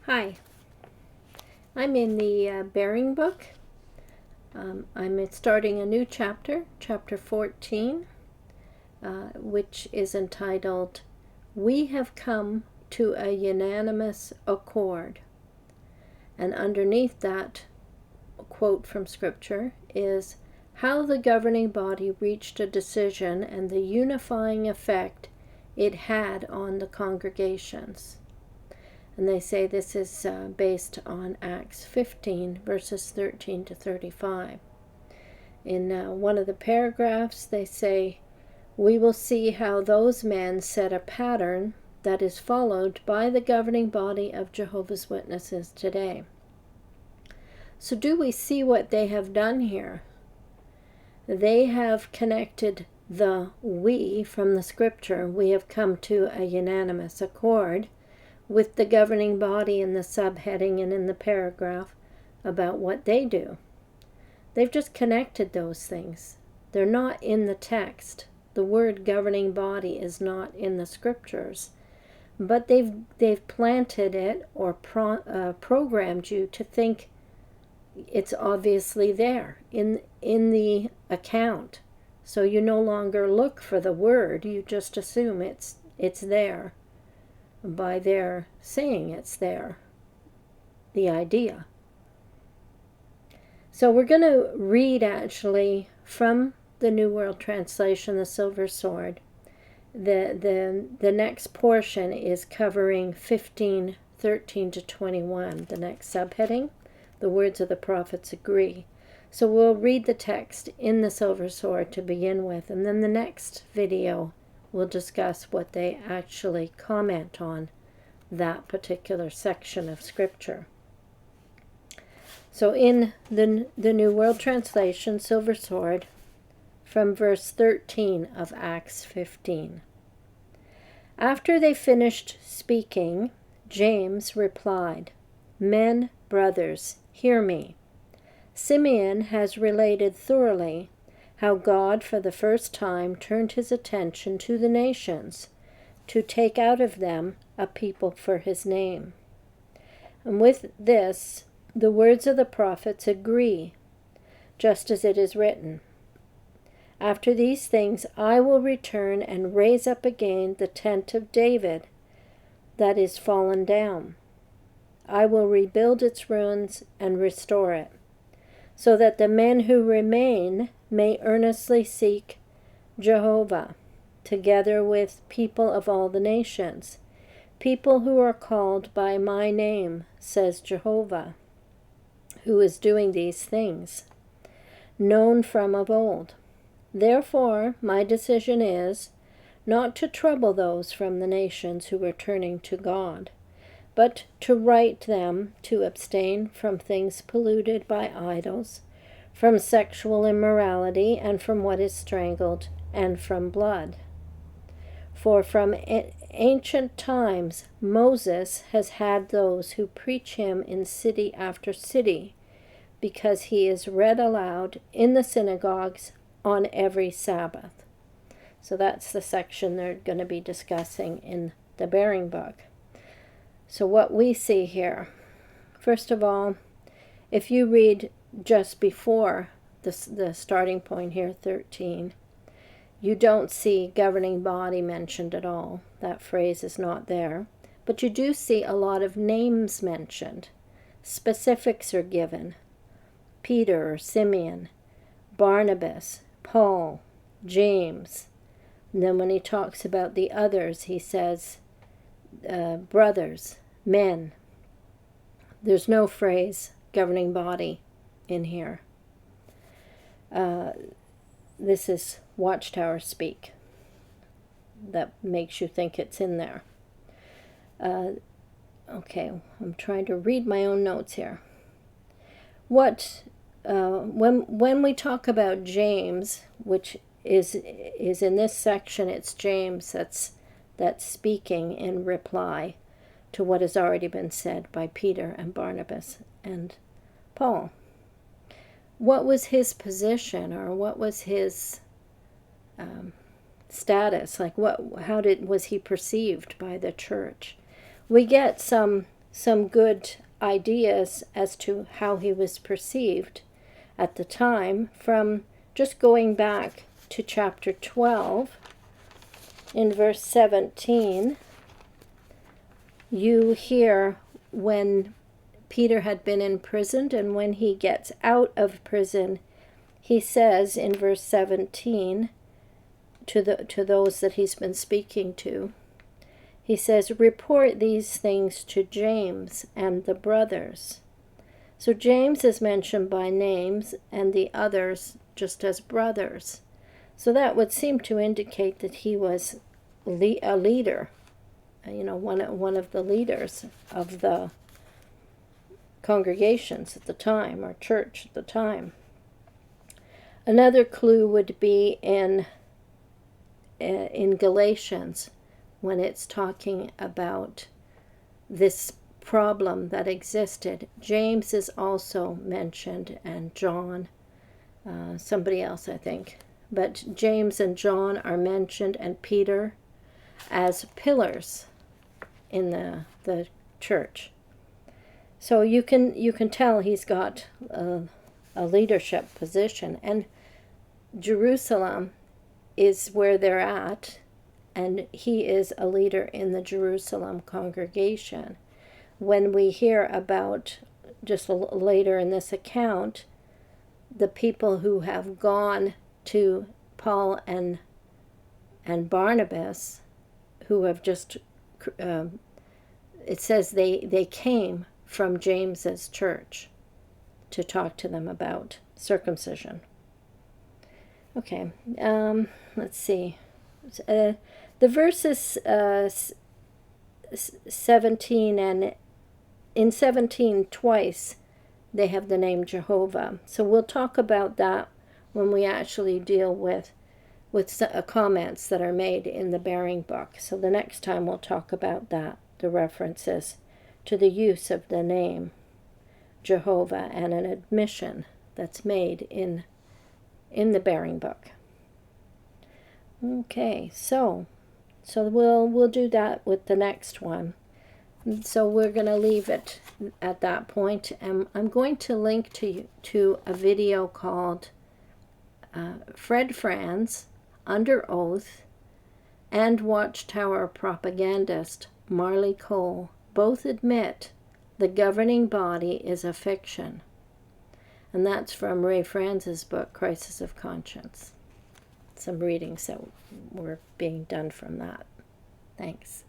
Hi, I'm in the Bearing book. I'm starting a new chapter, chapter 14, which is entitled, We Have Come to a Unanimous Accord. And underneath that quote from Scripture is, How the governing body reached a decision and the unifying effect it had on the congregations. And they say this is based on Acts 15, verses 13 to 35. In one of the paragraphs, they say, We will see how those men set a pattern that is followed by the governing body of Jehovah's Witnesses today. So do we see what they have done here? They have connected the we from the Scripture, we have come to a unanimous accord, with the governing body in the subheading and in the paragraph about what they do. They've just connected those things. They're not in the text. The word governing body is not in the Scriptures, but they've planted it or programmed you to think it's obviously there in the account. So you no longer look for the word, you just assume it's there. By their saying it's there, the idea. So we're going to read actually from the New World Translation, the Silver Sword. The next portion is covering 15:13 to 21, the next subheading, the words of the prophets agree. So we'll read the text in the Silver Sword to begin with, and then the next video we'll discuss what they actually comment on that particular section of Scripture. So in the New World Translation, Silver Sword, from verse 13 of Acts 15. After they finished speaking, James replied, Men, brothers, hear me. Simeon has related thoroughly how God for the first time turned his attention to the nations, to take out of them a people for his name. And with this, the words of the prophets agree, just as it is written, After these things I will return and raise up again the tent of David that is fallen down. I will rebuild its ruins and restore it, so that the men who remain may earnestly seek Jehovah, together with people of all the nations, people who are called by my name, says Jehovah, who is doing these things, known from of old. Therefore, my decision is not to trouble those from the nations who are turning to God, but to write them to abstain from things polluted by idols, from sexual immorality, and from what is strangled, and from blood. For from ancient times Moses has had those who preach him in city after city, because he is read aloud in the synagogues on every Sabbath. So that's the section they're going to be discussing in the Bearing book. So what we see here, first of all, if you read just before the starting point here, 13, you don't see governing body mentioned at all. That phrase is not there. But you do see a lot of names mentioned. Specifics are given. Peter or Simeon, Barnabas, Paul, James. And then when he talks about the others, he says, brothers, men. There's no phrase governing body in here. This is Watchtower speak. That makes you think it's in there. Okay, I'm trying to read my own notes here. When we talk about James, which is in this section, it's James that's speaking in reply to what has already been said by Peter and Barnabas and Paul. What was his position, or what was his status? Like, was he perceived by the church? We get some some good ideas as to how he was perceived at the time from just going back to chapter 12. In verse 17, you hear when Peter had been imprisoned, and when he gets out of prison, he says in verse 17 to those that he's been speaking to, he says, "Report these things to James and the brothers." So James is mentioned by names and the others just as brothers. So that would seem to indicate that he was a leader, one of the leaders of the congregations at the time, or church at the time. Another clue would be in Galatians, when it's talking about this problem that existed. James is also mentioned, and John, somebody else I think. But James and John are mentioned, and Peter, as pillars in the church. So you can tell he's got a leadership position. And Jerusalem is where they're at, and he is a leader in the Jerusalem congregation. When we hear about, just later in this account, the people who have gone to Paul and Barnabas, who have just, it says they came from James's church to talk to them about circumcision. Okay, let's see. The verses 17, and in 17 twice they have the name Jehovah. So we'll talk about that when we actually deal with comments that are made in the bearing book. So the next time we'll talk about that, the references to the use of the name Jehovah and an admission that's made in the bearing book. Okay, so we'll do that with the next one. So we're going to leave it at that point, and I'm going to link to a video called Fred Franz, Under Oath, and Watchtower propagandist Marley Cole both admit the governing body is a fiction. And that's from Ray Franz's book, Crisis of Conscience. Some readings that were being done from that. Thanks.